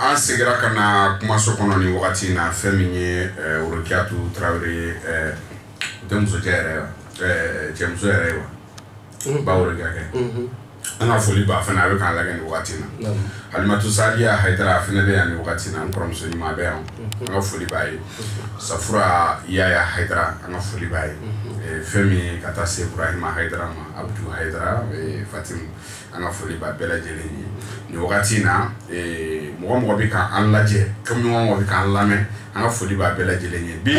an segira ka na kumaso kɔnɔ ni wagati na fɛn min ye Worokiyatu Tarawele denmuso cɛmuso yɛrɛ ye wa ba Worokiyakɛ an ka foli b'a fana a bɛ k'an lagɛ ni wagati na Halimatu Sadiya Hayidara fana bɛ yan ni wagati na an kɔrɔmuso ɲuman bɛ yan an ka foli b'a ye Safura Yaya Hayidara an ka foli b'a ye fɛn min ka taa se Ibrahima Hayidara ma Abdou Hayidara Fatimu an ka foli b'a bɛɛ lajɛlen ye ni wagati na mɔgɔ mɔgɔ bɛ k'an lajɛ kamiyɔn mɔgɔ bɛ k'an lamɛn an ka foli b'a bɛɛ lajɛlen ye bi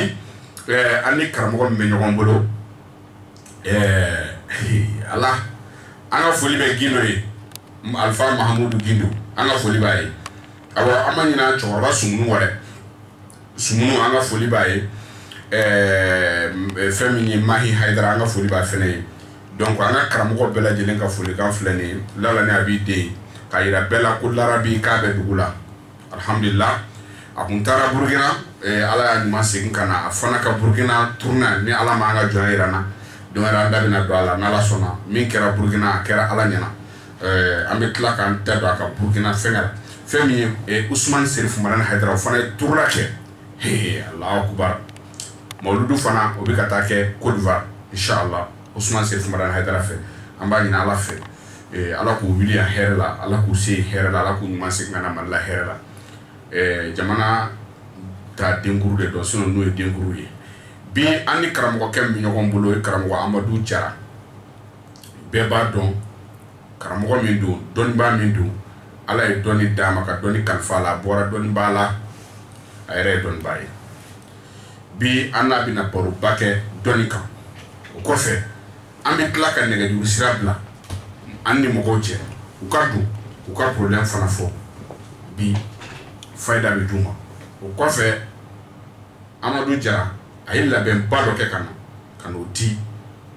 an ni karamɔgɔ min bɛ ɲɔgɔn bolo ala an ka foli bɛ Gindo ye Alfa Mahamudu Gindo an ka foli b'a ye awɔ an ma ɲinɛ cɛkɔrɔba Sumunu wɛrɛ Sumunu an ka foli b'a ye fɛn min ye Mahi Hayidara an ka foli b'a fɛnɛ ye donc an ka karamɔgɔ bɛɛ lajɛlen ka folikan filɛ nin ye Lala ni a b'i den k'a yira bɛɛ la ko Larabi k'a bɛ dugu la alhamdulillah a kun taara Burukina ala y'a ɲuman segin ka na a fana ka Burukina tournée ni ala ma an ka jɔnya jira na donc an da bɛna don a la n'ala sɔnna min kɛra Burukina a kɛra ala ɲɛna an bɛ tila k'an da don a ka Burukina fɛn min ye Usmane Serif Marani Hayidara o fana ye tournée kɛ Allahu akubar Mawludu fana o bɛ ka taa kɛ Côte d'Ivoire inshallah Usmane Serif Marani Hayidara fɛ an b'a ɲini ala fɛ ala k'u wuli a hɛrɛ la ala k'u se hɛrɛ la ala k'u ɲuman segin ka na Mali la hɛrɛ la jamana ta denkuru de dɔn sinon n'o ye denkuru ye bi an ni karamɔgɔkɛ min bɛ ɲɔgɔn bolo ye karamɔgɔ Amadu Jara bɛɛ b'a dɔn karamɔgɔ min don dɔnnibaa min don ala ye dɔnni d'a ma ka dɔnni kalifa la a bɔra dɔnnibaa la a yɛrɛ ye dɔnnibaa ye bi an n'a bɛna baroba kɛ dɔnni kan o kɔfɛ an bɛ tila ka nɛgɛjuru sira bila an ni mɔgɔw cɛ u ka don u ka problème fana fɔ bi fayida bɛ d'u ma o kɔfɛ Amadu Jara a ye labɛnba dɔ kɛ ka n'o di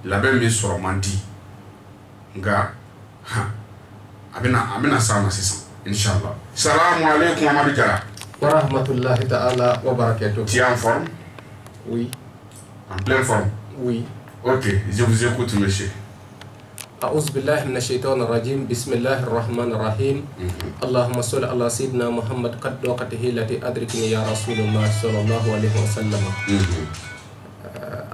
labɛn min sɔrɔ man di nka a bɛna s'a ma sisan inshallah salamu alaikum Amadu Jara wa rahmatullahi ta'ala wa barakatuh. Tu es en forme? Oui. En pleine forme? Oui. Ok, je vous écoute monsieur. أعوذ بالله من الشيطان الرجيم بسم الله الرحمن الرحيم اللهم صل على سيدنا محمد قد وقته التي أدركني يا رسول الله صلى الله عليه وسلم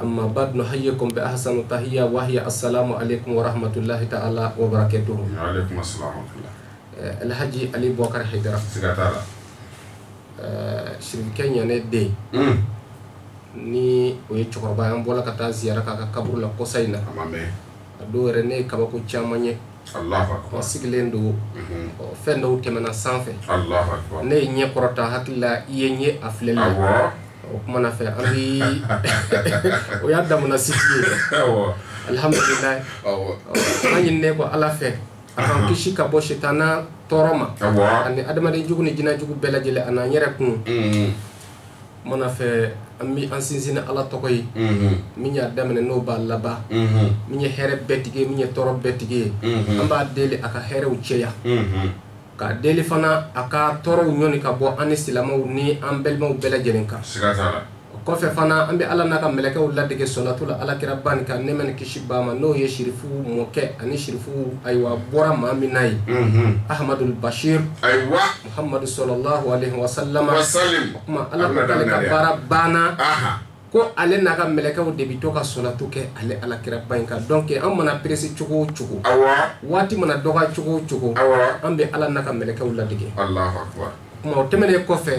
أما بعد نحييكم بأحسن التحية وهي السلام عليكم ورحمة الله تعالى وبركاته. وعليكم السلام ورحمة الله. الحاج علي بوكر حيدرا سيغاتالا شريف كينيا ندي ni o ye cɛkɔrɔba an bɔla ka taa ziyara k'a ka kaburu la kɔsa in na a dɔw yɛrɛ ne ye kabako caman ye n sigilen don fɛn dɔw tɛmɛna sanfɛ ne ye ɲɛ kɔrɔta hakili la i ye ɲɛ a filɛli la o kuma na fɛ an bi o y'a damana sigi ye alhamdulillah an ɲininen ko ala fɛ a kan kisi ka bɔ sitana tɔɔrɔ ma ani adamaden jugu ni jinɛ jugu bɛɛ lajɛlen a n'an yɛrɛ kun mana fɛ an bi an sinsinna ala tɔgɔ ye min y'a daminɛ n'o b'a laban min ye hɛrɛ bɛɛ tige min ye tɔɔrɔ bɛɛ tige an b'a deli a ka hɛrɛw cɛya k'a deli fana a ka tɔɔrɔw ɲɔni ka bɔ an ni silamɛw ni an balimaw bɛɛ lajɛlen kan o kɔfɛ fana an bɛ ala n'a ka mɛlɛkɛw ladege sɔlatu la alakira bani kan nɛɛma ni kisi b'a ma n'o ye Sherifu mɔkɛ ani Sherifu ayiwa bɔra maa min n'a ye Ahmadul Bashir Muhammadu sallallahu alaihi wa sallam o kuma ala ko k'ale ka baara banna ko ale n'a ka mɛlɛkɛw de bɛ to ka sɔlatu kɛ ale alakira bani kan donc an mana perese cogo o cogo waati mana dɔgɔya cogo o cogo an bɛ ala n'a ka mɛlɛkɛw ladege kuma o tɛmɛnen kɔfɛ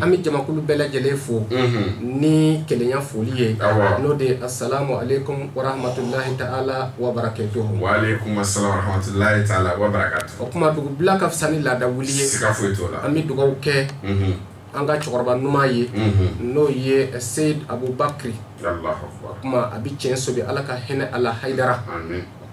an bɛ jamakulu bɛɛ lajɛlen fo ni kelenya foli ye n'o de assalamu alaikum wa rahmatullahi ta'ala wa barakatuhu. Wa alaikum assalam wa rahmatullahi ta'ala wa barakatuhu. O kuma dugubila ka fisa ni laada wuli ye an bɛ dugawu kɛ an ka cɛkɔrɔba ɲuman ye n'o ye Seyid Abubakri o kuma a bɛ tiɲɛ sobi ala ka hinɛ ala Hayidara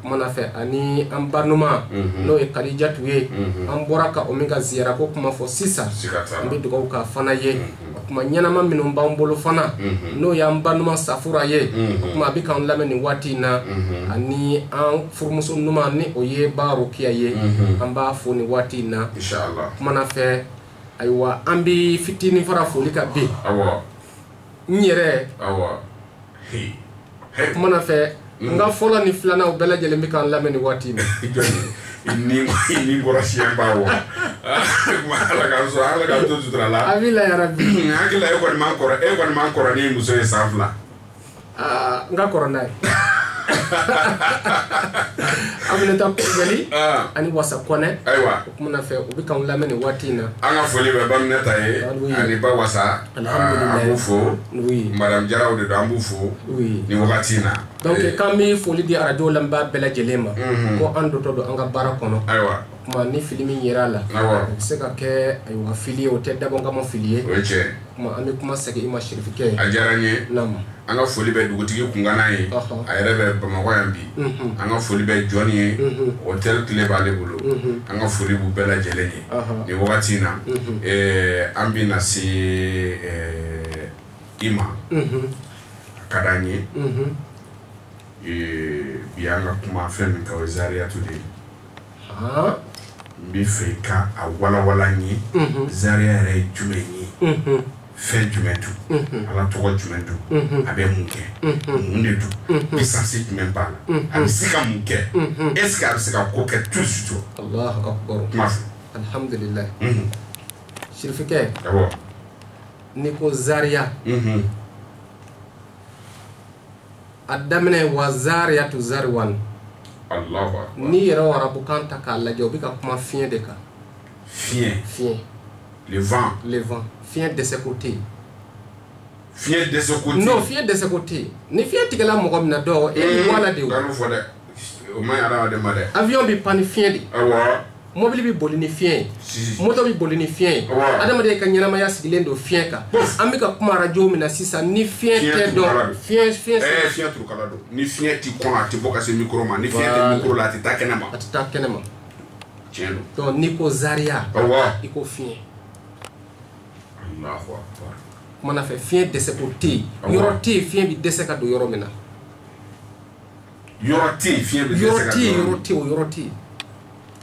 mana fɛ ani an ba ɲuman n'o ye Kadijatu ye an bɔra ka o min ka ziyara ko kuma fɔ sisan an bɛ dugawu k'a fana ye o kuma ɲɛnama minnu b'an bolo fana n'o y'an ba ɲuman Safura ye o kuma a bɛ k'an lamɛn nin waati in na ani an furumuso ɲuman ni o ye ba Rokiya ye an b'a fo nin waati in na mana fɛ ayiwa an bɛ fitinin fara foli ka bin n yɛrɛ mana fɛ nga fɔlɔ ni filanan bɛɛ lajɛlen bɛ k'an lamɛn nin waati in na ini gora siamba wo ala ka to sutra la abila ya rabbi akila e ko man kora ni muso e safla nga corona amina ta gali ani wasa kone aywa kuma na fe ubi kan lameni watina anga foli be bam neta e ani ba wasa alhamdulillah amufo oui madame jaraw de amufo oui ni wakatina donc quand mi foli di radio lamba bela jelema ko ando to do anga bara kono aywa kuma ni filimi yera la se ka ke aywa fili o te dabo ngam fili weche kuma ami kuma sege ima shirifike ajaranye nam anga foli be dugutigi kungana ye ayere be bamako yambi anga foli be joni hotel clé bale bulu anga foli bu bela jelenye ni wakatina ambi na si ima kadanye bianga kuma femi ka wazaria tudi mbi feka a wala nyi zaria re jumenyi fe jumentu ala togo jumentu abe munke munde du bisansi jumemba abisika munke est-ce que abisika ko ke tout Allahu akbar mafu alhamdulillah shirfike abo niko zaria adamne wa zaria tu zarwan Allahu akbar ni yera wara bukanta ka la jobi ka kuma fien de ka fien le vent fien de ce côté non fien de ce côté ni fien tigala mo gomna do e wala de kanu fode o may ara de made avion bi pan fien de awa mobile bi bolini fien moto bi bolini fien adama de ka nyama ya sigilendo fien ka amika kuma radio mina sisa ni fien te do fien fien tru kala do ni fien ti kona ti boka se micro ma ni fien te micro la ti takena ma tiendo to niko zaria awa iko fien Allahu akbar mana fe fien de ce côté yoroti fien bi dese ka do yoro mina yoroti fien bi dese ka do yoroti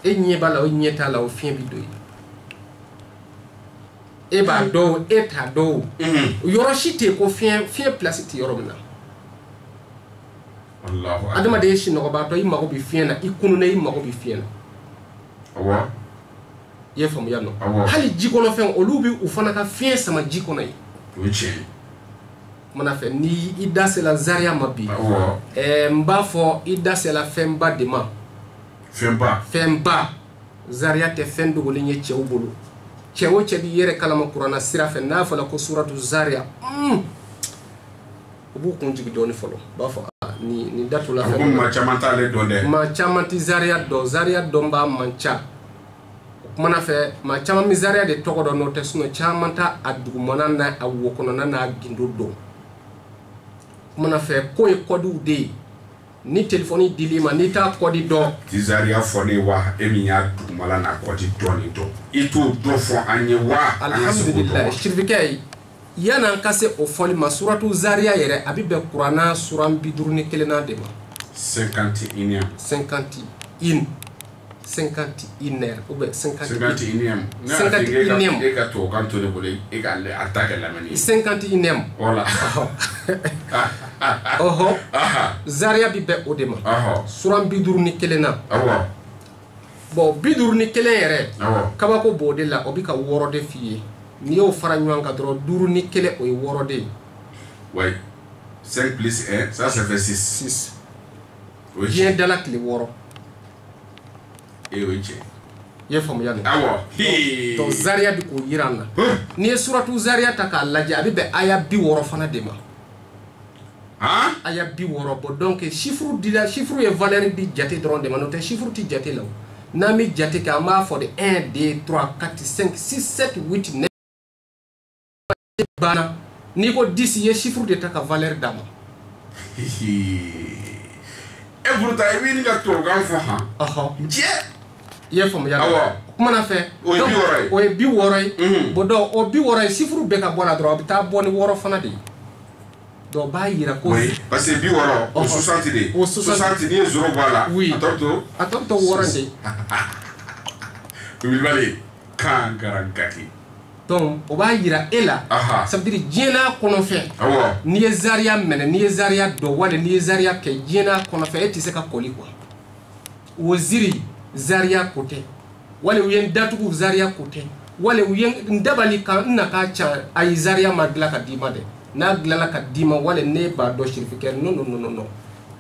e nyeba la o nyeta la o fien bi do e ba do eta do yoroshite ko fien place ti yoro mina Allahu akbar adama de shi no ba to imago bi fien na ikunu na imago bi fien na awa ye famu yano hali jikono fen olubi ufana ka fien sama jikono yi wuce mana fe ni idase la zaria mabi mba fo idase la femba de ma femba zaria te fendu golinye chewbulu chewo chebi yere kalama qur'ana sira fe na fa la ko suratu zaria ubu kunjigi doni folo ba fo ni datu la fe ma chamanta le donde ma chamanti zaria do mba mancha mana fe ma chama mi zaria de togo do no tesuno chamanta adugu monana awokono na gindo do mana fe ko e kodu de ni telefoni dilima ni ta kodi do tizaria foni wa eminya dumala na kodi doni do itu do fo anye wa alhamdulillah shirvikay yana kase o foli masuratu zaria yere abibe qur'ana suran bidurni kelena de ma 51 ou bien 51e e ka to kan to de bole e ga le attaque la mani 51e voilà oho zaria bibe odema suran bidurni kelena bo bidurni kelen yere kabako bode la obika worode fiye ni yo fara nyanga dro duruni kele o worode ouais 5 plus 1 ça fait 6 oui bien dans la clé woro e weche ye famu yalla awo to zaria bi ko yirana ni suratu zaria taka laji abibe aya bi woro fana dema aya bi woro bo donc chiffre et valeur di jati dron de manote chiffre ti jati law nami jati ka ma fo de 1 2 3 4 5 6 7 8 9 bana ni ko 10 ye chiffre de taka valeur dama e burta e wini ga to gan fo ha je ye fam ya kuma na fe o e bi woray bo do o bi woray chiffre be ka bona dro bi ta boni woro fana de do ba yira ko parce que bi woro o 60 de o 60 ni zero voilà atonto woro de bi bali kan garangati donc o ba yira ela ça veut dire jena kono fe ni zaria mene ni zaria do wala ni zaria ke jena kono fe ti se ka koli quoi waziri zaria kote wale uyen datugu zaria kote wale uyen ndabali kan na ka cha ay zaria magla ka dima de na glala ka dima wale ne ba do shirifike no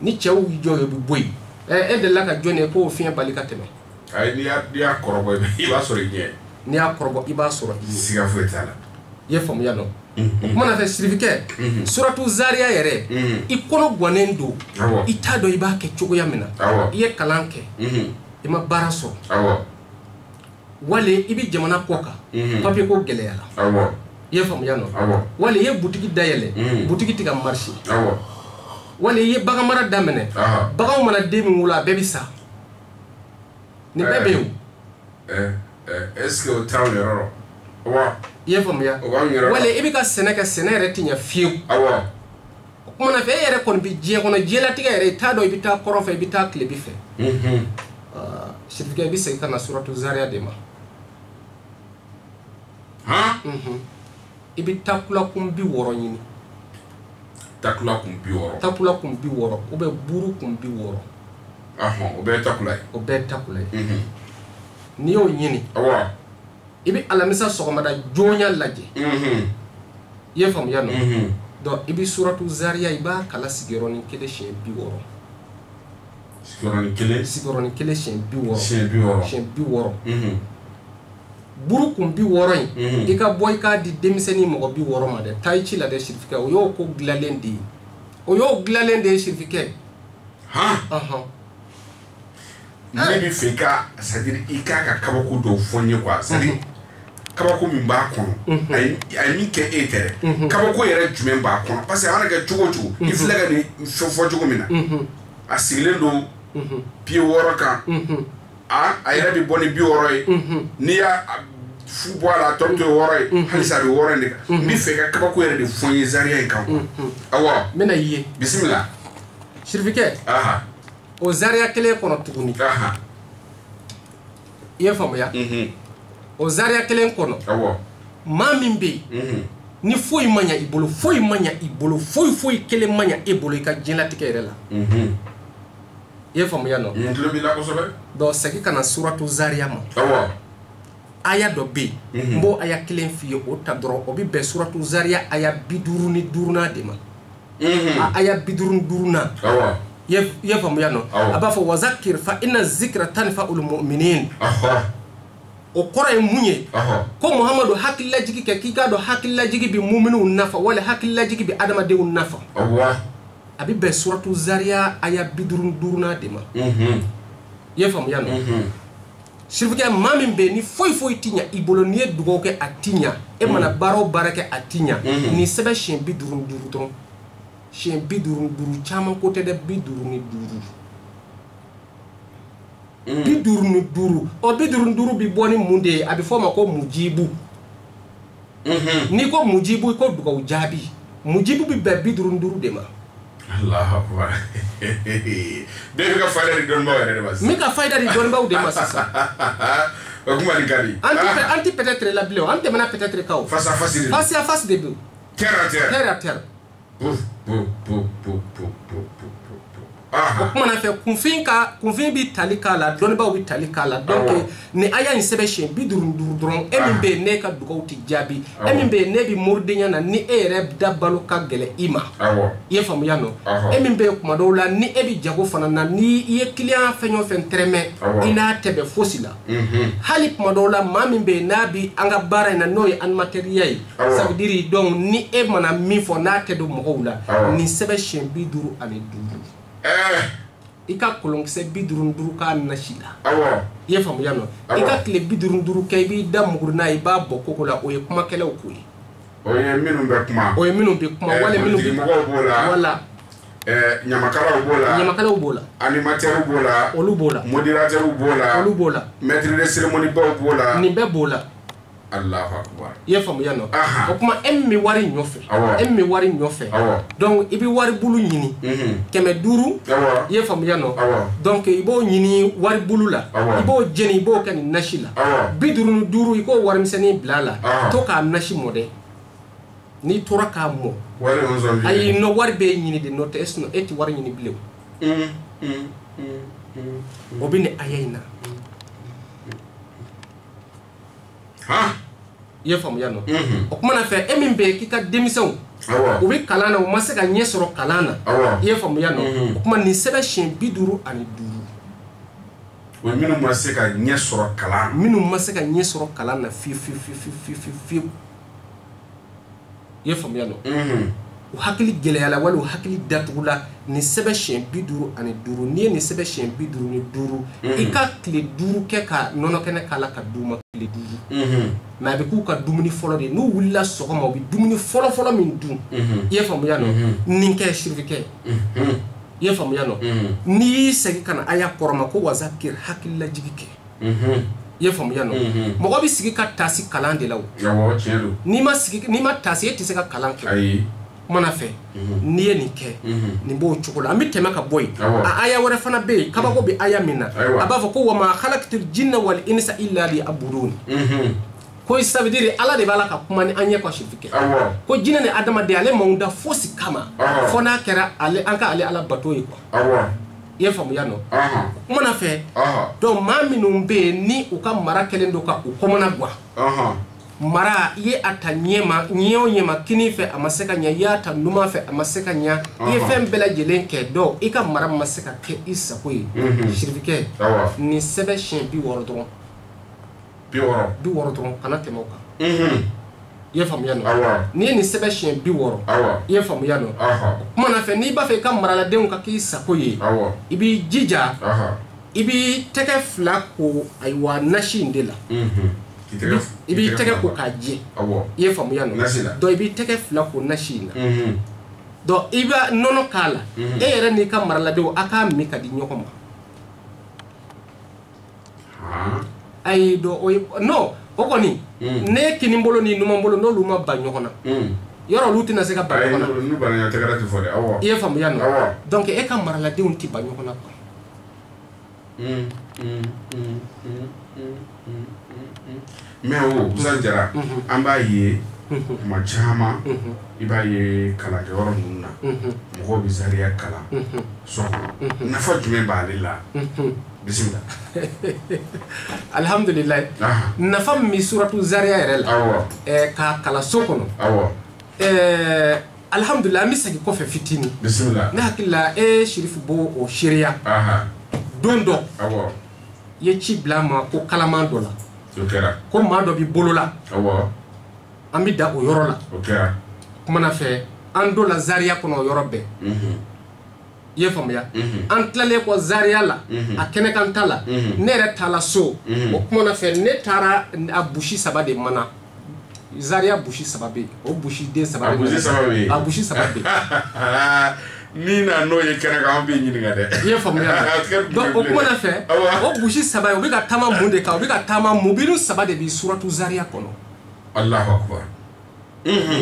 ni chewu joyo bi boy de la ka jone ko fi bali ka teme ay ni ya korobo iba sori nye ni ya korobo iba soro siga fetala ye fam ya no mana fe shirifike suratu zaria yere ikono gwanendo itado iba ke chugo ya mina ye kalanke ima baraso wale ibi jamana koka papier ko gele yala ye fam ya no wale ye boutique dayele boutique tiga marché wale ye baga mara damene baga mana demi wula bebisa ni bebe est-ce que au temps l'erreur wa ye fam ya wale ibi ka seneka senere tinya fiu kuma na fe yere kon bi je kono je la tiga yere ta do ibi ta korofa ibi ta klebi fe shirika ibi se kana suratu zaria dema ibi takula kumbi woro nyini takula kumbi woro obe buru kumbi woro obe takula ni yo nyini ibi alamisa sogomada jonya laje ye fam ya no do ibi suratu zaria iba kala sigironi kede she bi woro sigironi kele she bi woro buru kumbi woro yi ika boy ka di demiseni mo bi woro ma de taichi la de certificat o yo ko glalendi certificat ne bi fika c'est-à-dire ika ka kabako do fonye kwa c'est-à-dire kabako mi ba kono ay mi ke etere kabako yere jumen ba kono parce que ana ga chugo iflega ni fofo chugo mina asilendo pi woro ka ayere bi boni bi woro ni ya fu boala tonto woro halisa bi woro ndika mi fika kabako yere de fonye zaria kan awa mena yiye bismillah certificat o zaria kele kono tuguni ye famu ya o zaria kele kono mamimbe ni foyi manya ibolo foyi kele manya ibolo ka jela tikere la ye famu ya no ndlo bi la ko sobe do saki kana suratu zaria ma aya do be mbo aya kele fiye o ta doro obi be suratu zaria aya biduru ni duruna de ma aya biduru duruna ye famu ya no abafo wazakir fa inna zikra tanfa'ul mu'minin o kora munye ko muhammadu hakilla jigi ke kika do hakilla jigi bi mu'minu nafa wala hakilla jigi bi adama de nafa abi be suratu zaria aya bidurun duruna de ma ye famu ya no shirfuke mamin be ni foyi tinya ibolo ni dugo ke atinya e mana baro barake atinya ni sebe shin bidurun durudron shin bidurun duru chama ko te de bidurun duru o bidurun duru bi boni munde abi foma ko mujibu ni ko mujibu ko dugo jabi mujibu bi be bidurun duru de ma Allah akbar de ka faida di don bawo de mas mi ka faida di don bawo de mas ça o kuma di kadi anti peut-être la bleu anti mana peut-être kaw face à face de bleu terre à terre kuma na fe kunfin bi talika la don bawo bi talika la donc ni aya ni sebe shen bi durun dron emin be ne ka dugaw ti jabi emin be ne bi mordenya na ni ere dabalo ka gele ima ye famu ya no emin be kuma do la ni ebi jago fana na ni ye client fenyo fen treme ina tebe fosila hali kuma do la mamin be na bi anga bara na noy an materiel ça veut dire donc ni e mana mi fo na tedo mo la ni sebe shen bi duru ani duru ika kolongse bidurun duru ka nashila ye famu ya no ika kle bidurun duru kay bi dam gurna iba bokko ko la o ye kuma kele o kuyi o ye minum be kuma wala minum be wala nyamakala bola animateur bola modérateur bola maître de cérémonie bola ni be bola Allahu akbar ye famu ya no o kuma emmi wari nyofe donc ibi wari bulu nyini keme duru ye famu ya no donc ibo nyini wari bulu la ibo jeni ibo kan nashila biduru duru iko wari miseni blala to ka nashi mode ni tora ka mo wari onzo ay no wari be nyini de no tesno eti wari nyini blew o bi ni aya ina ha ye famuya no o kuma na fe e min be ki ka demisew o bi kalana o ma se ka nye soro kalana ye famuya no o kuma ni sebe shen biduru ani duru o minu ma se ka nye soro kalana minu ma se ka nye soro kalana fi ye famuya no o hakili geleyala wala o hakili datugula ni sebe shen biduru ani duru ni ni sebe shen biduru ni duru i ka kile duru ke ka nono kene kala ka duma kile duru ma be ku ka dumuni folo de no willa sogoma o bi dumuni folo min dun ye famuya no nin ke shirfike ye famuya no ni segi kana aya koroma ko wazakir hakilla jigike ye famuya no mogo bi sigi ka tasi kalan de law yawo chelo ni ma sigi ni ma tasi e tise ka kalan ke ayi mana fe ni ye ni ke ni bo chukola ami tema ka boy aya wara fana be kaba ko bi aya minna abava ko wa ma khalaqtul jinna wal insa illa liya'budun ko ça veut dire ala de bala ka kuma ni anye ko shirfike ko jinna ne adama de ale maunda fosi kama fona kera ale anka ale ala batoyi ko ye famu yano mana fe do ma minum be ni u ka mara kelen do ka u komona gwa mara ye atanyema nyema kini fe amaseka nya ya ta numa fe amaseka nya ye fem bela jelen ke do e ka mara maseka ke isa ko shirfike ni sebe shin bi wordon bi wordon kana temoka ye famu yano ni sebe shin bi woro ye famu yano mana fe ni ba fe ka mara la den ka ki isa ko ye ibi jija ibi teke fla ko aywa nashi ndela ibi teke ko kaje ye famu yano do ibi teke fla ko nashina do iba nono kala e yere ni ka marala de aka mi ka di nyokoma ay do no okoni ne kini mbolo ni numa mbolo no luma ba nyokona yoro luti na se ka ba nyokona nu ba nya teke rati fode awo ye famu yano donc e ka marala de unti ba nyokona ko mais o zanjara amba ye ma chama iba ye kala joro nunna mo bi zaria kala so nafa jume ba lila bismillah alhamdulillah nafa mi suratu zaria erel ka kala sokono alhamdulillah mi sagi ko fe fitini bismillah na hakilla shirifu bo o sharia dondo ye ci blama ko kalamando la ko ma do bi bolola ambi da o yoro la kuma na fe ando la zaria kono yoro be ye famya an tlale ko zaria la akene kan tala ne re tala so o kuma na fe ne tara abushi sabade mana zaria bushi sababe o bushi de sababe abushi sababe ni na no ye kene ka ambi nyini ngade ye famya donc o kuma na fe o bushi sababe o bi ka tama munde ka o bi ka tama mubiru sabade bi suratu zaria kono Allahu akbar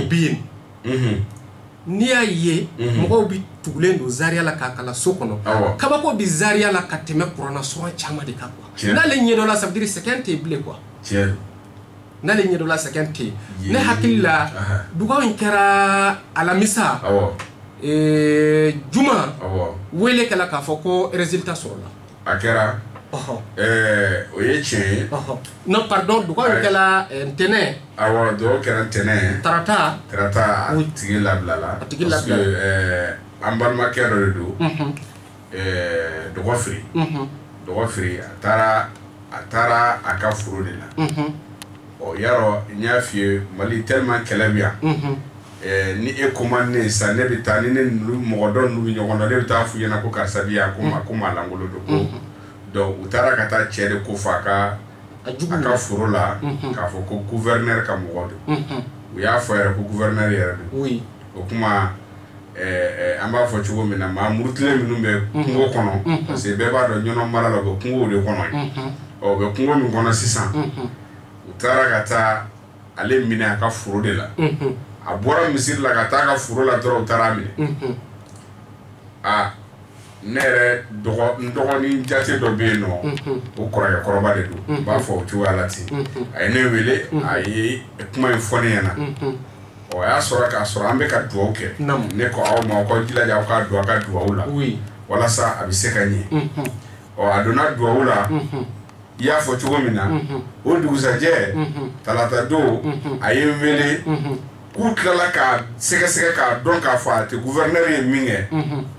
bin ni aye mo bi tugulen do zaria la ka kala sokono kaba ko bi zaria la ka teme qur'ana sura chama de ka quoi na le nyedo la ça veut dire sekente ble quoi tiens na le nyedo la sekente ne hakilla duga on kera ala misa juma wele kala ka foko résultat sur la akera oye chen non pardon duga on kala tene do kera tene tarata tigi lablala parce que ambalma kero do dogo free atara aka furu de la o yaro nyafie mali tellement kelabia ni e commande ça ne bita ni mogodon nu nyogondo le bita fu yena ko kasabiya ko malangolo do ko donc utara kata chere ko faka aka furu la ka fo ko gouverneur ka mogodo u ya fo yere ko gouverneur yere oui o kuma amba fo chugo mina ma murtile minu be kungo kono parce que beba do nyono mala lo kungo de kono o be kungo mi kono sisan utara kata ale mina aka furu de la a bora misir la kata ka furu la dro utara mine nere dogo ni jate do be no o kora koroba de do ba fo tu alati ay ne wele ay kuma infone yana o ya sora ka sora ambe ka duo ke ne ko aw ma ko dila ja ka duo la oui wala sa abi sekanye a donna duwawu la i y'a fɔ cogo min na o dugusajɛ talata don a ye n wele k'u tilala ka sɛgɛsɛgɛ k'a dɔn k'a fɔ a tɛ gouverneur ye min kɛ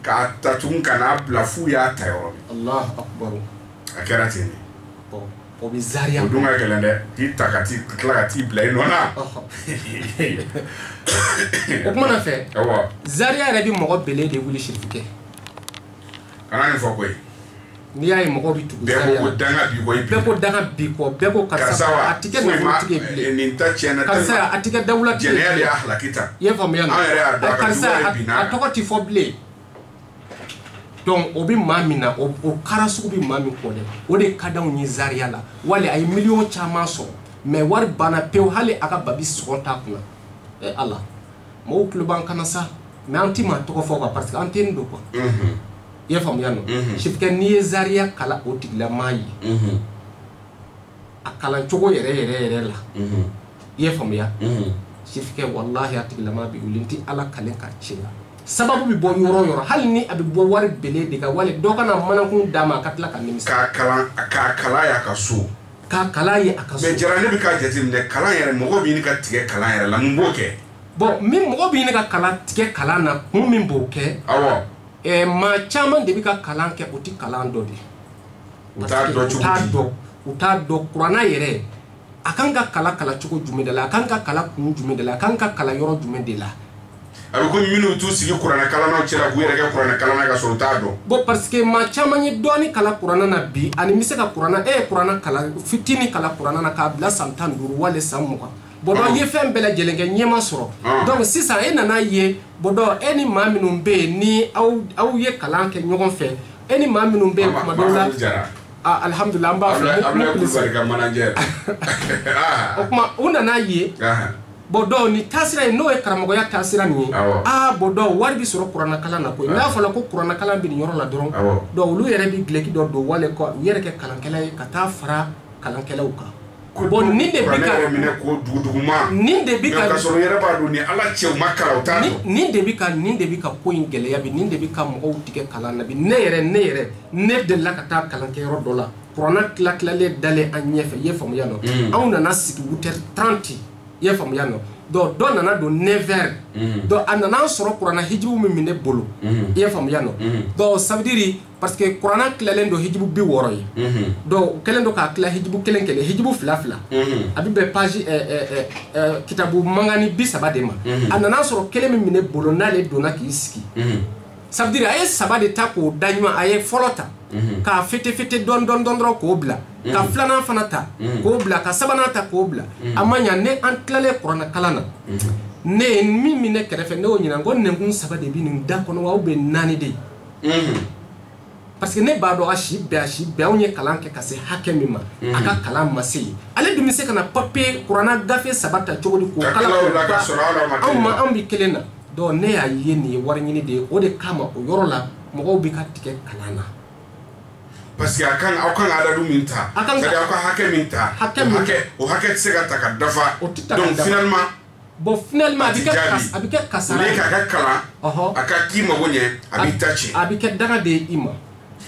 k'a ta tugun ka n'a bila f'u y'a ta yɔrɔ min. Allahu akbar. A kɛra ten de. O bɛ Zaria. O dun ka gɛlɛn dɛ k'i ta ka tila ka t'i bila i nɔ na. O kuma na fɛ. Awɔ. Zaria yɛrɛ bɛ mɔgɔ bele de wuli Chérif kɛ. Kana nin fɔ koyi. N'i y'a ye mɔgɔw bɛ tugu Zaria la. Bɛɛ ko danga bi kɔ i bi. Bɛɛ ko danga bi kɔ bɛɛ ko karisa a tɛ kɛ nafolotigi ye bilen. Nin ta tiɲɛna. Karisa a tɛ kɛ dawulatigi ye. Jɛnɛya de y'a halaki ta. I y'a faamuya na. An yɛrɛ y'a dɔn a ka juguya ye bin n'a kan. A tɔgɔ tɛ fɔ bilen. Donc o bɛ maa min na o kara sugu bɛ maa min kɔ dɛ o de ka d'anw ye Zaria la wali a ye miliyɔn caman sɔrɔ mais wari banna pewu hali a ka babi sɔgɔn t'a kunna Ala mɔgɔw tulo b'an kana sa mais an ti maa tɔgɔ fɔ quoi parce que an tɛ nin don quoi i y'a faamuya nɔ Chérif n'i ye Zaria kala o tigilamaa ye a kalan cogo yɛrɛ la i y'a faamuya Chérif wallahi a tigilamaa bɛ wuli n tɛ Ala kalen k'a tiɲɛ sababu bɛ bɔ yɔrɔ yɔrɔ hali ni a bɛ bɔ wari bele de kan wali dɔ kana manakun d'a ma a ka tila ka nimisa k'a kalan y'a ka so kalan ye a ka so mais jara ne bɛ k'a jateminɛ kalan yɛrɛ mɔgɔ bɛ ɲini ka tigɛ kalan yɛrɛ la mun b'o kɛ bon min mɔgɔ bɛ ɲini ka kalan tigɛ kalan na kun min b'o kɛ awɔ maa caman de bɛ ka kalan kɛ o tɛ kalan dɔ de u t'a dɔn cogo di u t'a dɔn kuranna yɛrɛ a kan ka kalan cogo jumɛn de la a kan ka kalan kun jumɛn de la a kan ka kalan yɔrɔ jumɛn de la a bɛ komi minnu t'u sigi kuranɛ kalannaw cɛla k'u yɛrɛ kɛ kuranɛ kalanna ka sɔrɔ u t'a dɔn bon parce que maa caman ye dɔɔni kalan kuranna na bi ani bɛ se ka kuranna ye kuranna kalan fitinin kalan kuranna na k'a bila san 15 wali san 20 bon donc ye fɛn bɛɛ lajɛlen kɛ ɲɛma sɔrɔ donc sisan e nana ye bon donc e ni maa minnu bɛ yen ni aw ye kalan kɛ ɲɔgɔn fɛ e ni maa minnu bɛ yen kuma dɔw la alhamdulilah an b'a fɔ Abulaye Kulubali ka manager o kuma u nana ye bon donc ni taasira ye n'o ye karamɔgɔya taasira min ye bon donc wari bɛ sɔrɔ kuranna kalan na koyi n'a fɔra ko kuranna kalan bɛ nin yɔrɔ la dɔrɔn donc olu yɛrɛ bɛ gileki dɔ don wali ko u yɛrɛ kɛ kalankɛla ye ka taa fara kalankɛlaw kan bon nin de bɛ ka minɛ ko duguduguma nin de bɛ ka sɔrɔ yɛrɛ b'a dɔn ni Ala cɛw ma kalan o t'a dɔn nin de bɛ ka ko in gɛlɛya bi nin de bɛ ka mɔgɔw tigɛ kalan na bi ne delila ka taa kalankɛyɔrɔ dɔ la kuranna tilalen dalen an ɲɛfɛ i ye faamuya nɔ anw nana sigi 8h30 i ye faamuya nɔ donc dɔ nana don 9h donc a nana sɔrɔ kuranna hijibu min bɛ ne bolo i ye faamuya nɔ donc ça veut dire parce que kuranna tilalen don hijibu 60 ye donc u kɛlen don k'a tila hijibu kelen hijibu fila a bɛ bɛn page kitabu mangani 30 de ma a nana sɔrɔ kelen min bɛ ne bolo n'ale donna k'i sigi ça veut dire a ye 3 de ta k'o da ɲuman a ye fɔlɔ ta k'a fete dɔn dɔrɔn k'o bila ka filanan fana ta k'o bila ka sabanan ta k'o bila a ma ɲa ne an tilalen kuranna kalan na ne ye min bɛ ne kɛrɛfɛ ne y'o ɲininka n ko nɛnkun 3 de bɛ nin da kɔnɔ wa ou bien 4 de parce que ne b'a dɔn a si bɛɛ anw ye kalan kɛ ka se hakɛ min ma a ka kalan ma se yen ale dun bɛ se ka na papier kuranna gafe 3 ta cogo di k'o kalan anw bɛ kelen na donc ne y'a ye nin ye wari ɲini de ye o de kama o yɔrɔ la mɔgɔw bɛ ka tigɛ kalan na parce que aw kan adadu min ta c'est-à-dire aw ka hakɛ min ta o hakɛ tɛ se ka ta ka dafa donc finalement bon finalement a bɛ kɛ kasara ye k'a ka kalan a ka k'i mago ɲɛ a b'i ta ci a bɛ kɛ daga de ye i ma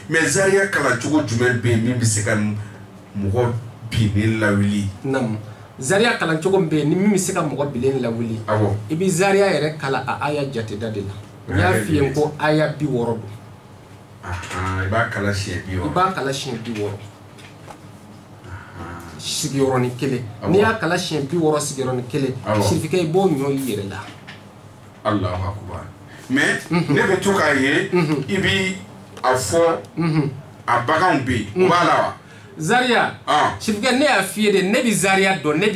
mais Zaria kalan cogo jumɛn bɛ yen min bɛ se ka mɔgɔ binnen lawuli Zaria kalan cogo bɛ yen ni min bɛ se ka mɔgɔ bilen lawuli i bɛ Zaria yɛrɛ kala a aya jateda de la n y'a f'i ye ko aya 60 don i b'a kala siɲɛ 60 sigiyɔrɔnin kelen n'i y'a kala siɲɛ 60 sigiyɔrɔnin kelen Chérif i b'o ɲɔ i yɛrɛ la Allahu akbar mais ne bɛ to k'a ye i bɛ a fɔ a baganw bɛ yen o b'a la wa Zaria Chérif ne y'a f'i ye de ne bɛ Zaria dɔn ne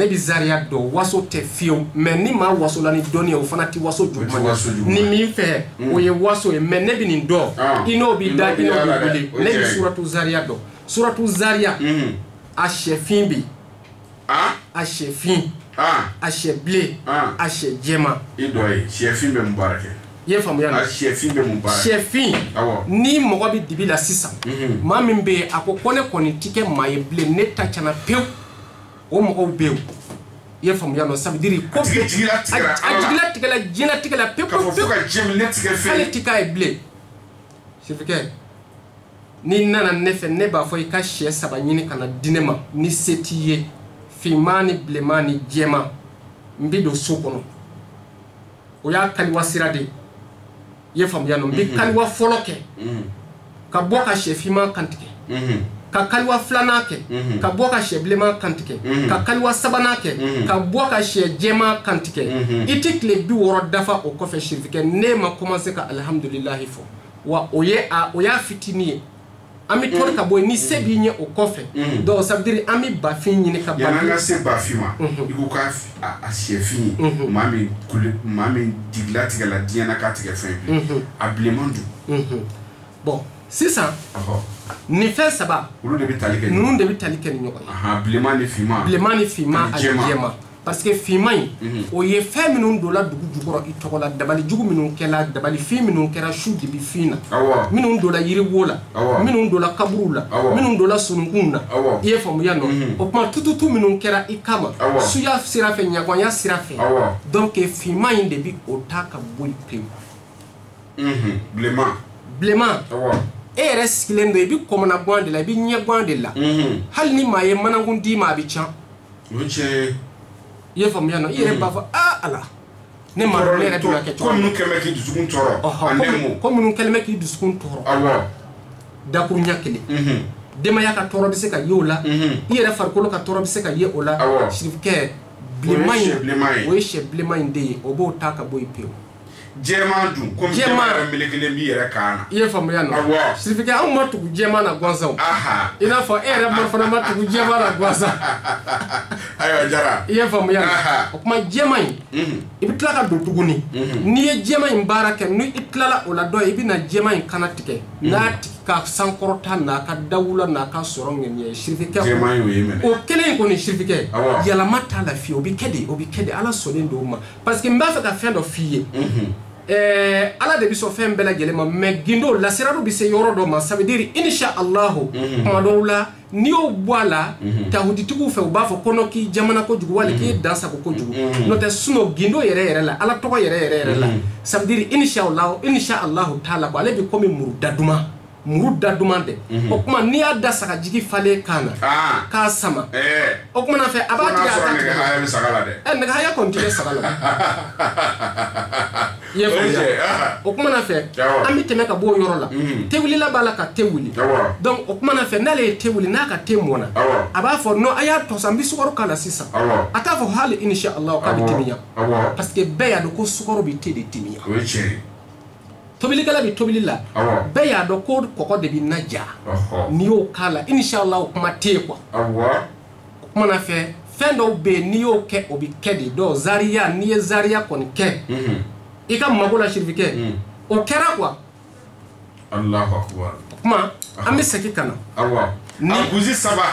bɛ Zaria dɔn waso tɛ fiyewu mais ni maa waso la ni dɔnni ye o fana tɛ waso juguman ye ni min fɛ o ye waso ye mais ne bɛ nin dɔn i n'o b'i da i n'o b'i wele ne bɛ suratu Zaria dɔn suratu Zaria a sɛfin bɛ a sɛfin a sɛ bilen a sɛ jɛman i dɔ ye sɛfin bɛ mun baara kɛ i ye faamuya na sɛfin bɛ mun baara kɛ sɛfin ni mɔgɔ bɛ dibi la sisan maa min bɛ yen a ko ne kɔni tɛ kɛ maa ye bilen ne ta tiɲɛna pewu o mɔgɔw bɛ yen i ye faamuya nɔ ça veut dire ko a jigila tigɛla jinɛ tigɛla pewu k'a fɔ fo ka diɲɛ minɛ tigɛ fɛn hali tɛ k'a ye bilen Chérif ni nana ne fɛ ne b'a fɔ i ka sɛ 3 ɲini kana di ne ma ni se t'i ye finman ni bilenman ni jɛman n bi don so kɔnɔ o y'a kaliwa sira de ye faamuya no n bi kaliwa fɔlɔ kɛ ka bɔ ka sɛ finman kantigɛ ka kaliwa filanan kɛ ka bɔ ka sɛ bilenman kantigɛ ka kaliwa sabanan kɛ ka bɔ ka sɛ jɛman kantigɛ i tɛ tile 60 dafa o kɔfɛ sirifikɛ ne ma commencer ka alhamdulilahi fɔ wa o y'a fitini ye an bɛ tɔɔri ka bɔ ni se b'i ɲɛ o kɔfɛ donc ça veut dire an bɛ bafin ɲini ka bafin yan'an ka se bafin ma i ko k'a sɛfin ye maa min jigilatigɛ la diɲɛ na k'a tigɛ fɛn bɛɛ a bilenman dun bon sisan nin fɛn 3 olu de bɛ tali kɛ ninnu de bɛ tali kɛ ni ɲɔgɔn ye bilenman ni finman ani jɛman parce que finman in o ye fɛn minnu donna dugu jukɔrɔ i tɔgɔ la dabali jugu minnu kɛla dabali fin minnu kɛra su dibi fin na minnu donna yiriwo la minnu donna kaburu la minnu donna sununkun na i ye faamuya nɔ o kuma tututu minnu kɛra i kama suya sira fɛ ɲagwanya sira fɛ donc finman in de bi o ta ka bɔ pewu bilenman e yɛrɛ sigilen do i bi kɔmana gan de la i bi ɲɛ gan de la hali ni maa ye manakun d'i ma a bi can i ye faamuya nɔ i yɛrɛ b'a fɔ ala ne ma dɔn ne yɛrɛ bɛ ka kɛ cogo ko minnu kɛlen bɛ k'i dusukun tɔɔrɔ ko minnu kɛlen bɛ k'i dusukun tɔɔrɔ dakuru ɲɛ kelen denbaya ka tɔɔrɔ bɛ se ka ye o la i yɛrɛ farikolo ka tɔɔrɔ bɛ se ka ye o la sirifikɛ bilenman in o ye sɛ bilenman in de ye o b'o ta ka bɔ yen pewu jɛman dun komi jɛman yɛrɛ melekelen b'i yɛrɛ kan na i ye faamuya nɔ sirifikɛ anw ma tugu jɛman na gansan i n'a fɔ e yɛrɛ fana ma tugu jɛman na gansan ayiwa jara i ye faamuya nɔ o kuma jɛman in i bɛ tila ka don tuguni n'i ye jɛman in baara kɛ ni i tilala o la dɔ i bɛ na jɛman in kana tigɛ n'a tigi ka sankɔrɔta n'a ka dawula n'a ka sɔrɔ ŋɛniɲɛ sirifikɛ o kelen in kɔni sirifikɛ yɛlɛma t'a la fiyewu o bɛ kɛ de ala sɔnnen don o ma parce que n b'a fɛ ka fɛn dɔ f'i ye ala de bɛ sɔn fɛn bɛɛ lajɛlen ma mais gindo lasiradu bɛ se yɔrɔ dɔ ma ça veut dire insha allahu kuma dɔw la n'i y'o bɔ a la tahuditigiw fɛ u b'a fɔ kɔnɔ k'i jamana kojugu wali k'i dansago kojugu n'o tɛ sinon gindo yɛrɛ la ala tɔgɔ yɛrɛ la ça veut dire insha allahu taala ko ale bɛ komi muru da duman dɛ o kuma n'i y'a da sagajigi falen kan na k'a sama o kuma na fɛ a b'a tigɛ a ta tigɛ nɛgɛhaya kɔni tɛ kɛ saga la i ye faamuya o kuma na fɛ an bɛ tɛmɛ ka bɔ o yɔrɔ la te wulila b'a la ka te wuli donc o kuma na fɛ n'ale ye te wuli n'a ka te mɔna a b'a fɔ non a y'a tɔsa n bɛ sukaro k'a la sisan a t'a fɔ hali insha Allah k'a bɛ timiya parce que bɛɛ y'a dɔn ko sukaro bɛ te de timiya tobilikɛla bɛ tobili la bɛɛ y'a dɔn ko kɔgɔ de bɛ na ja n'i y'o k'a la insha Allah o kuma te quoi o kuma na fɛ fɛn dɔw bɛ yen n'i y'o kɛ o bɛ kɛ de donc zariya n'i ye zariya kɔni kɛ i ka mago la sirifikɛ o kɛra quoi Allahu akbar o kuma an bɛ segin ka na a buji saba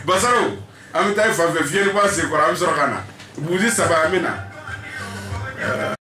Basaro an bɛ taa fan fɛ fiyɛli b'a sen kɔrɔ an bɛ sɔrɔ ka na buji saba an bɛ na